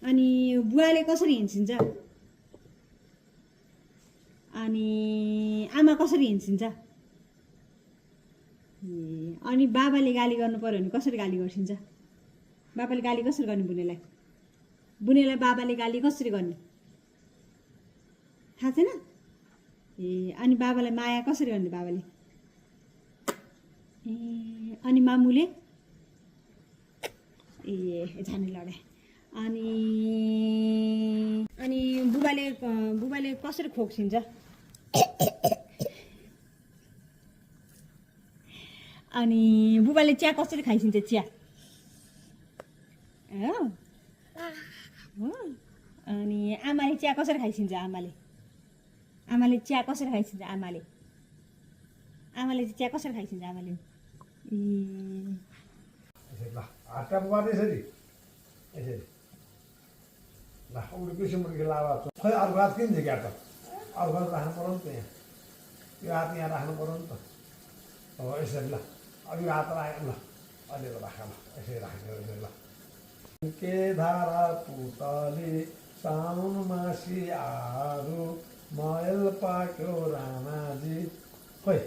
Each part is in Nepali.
अनि बुवाले कसरी हिँड्छिन्छ अनि आमा कसरी हिँड्छिन्छ अनि बाबाले गाली गर्नु पर्यो भने कसरी गाली गर्छिन्छ बाबाले गाली कसरी गर्ने बुनेलाई बाबाले गाली कसरी गर्ने थाहा छैन अनि बाबालाई माया कसरी गर्ने बाबाले अनि मामुले जाने लडे अनि बुबाले कसरी खोक्सिन्छ अनि बुबाले चिया कसरी खाइसिन्छ चिया अनि आमाले चिया कसरी खाइसिन्छ आमाले चिया कसरी खाइसिन्छ आमाले चिया कसरी खाइसिन्छ आमाले आटा पकाउँदै यसरी ल उसले पिसो मुर्गी लाभा खै अर्को हात किन थियो क्या त अर्को हात राख्नु पऱ्यो नि त यहाँ यो हात यहाँ राख्नु पऱ्यो नि त अब यसरी ल अब यो हात राख्यो ल अलि राख ल यसरी राख्यो यसरी ल के धारा पुतली साउन मासी आरू मयल पाक्यो राणाजी खोइ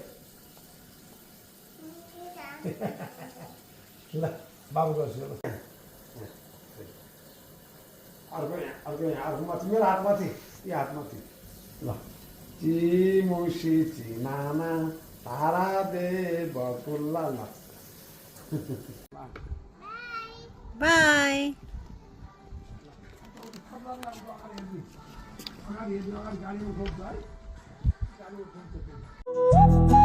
ल बाबु गर्छु ल अर्को माथि मेरो हात माथि यो हात माथि ल चिमुसी चिनाना तारा दे बकुल्ला ल बाई गाडी उठाउँछ है गाडी उठाउँछ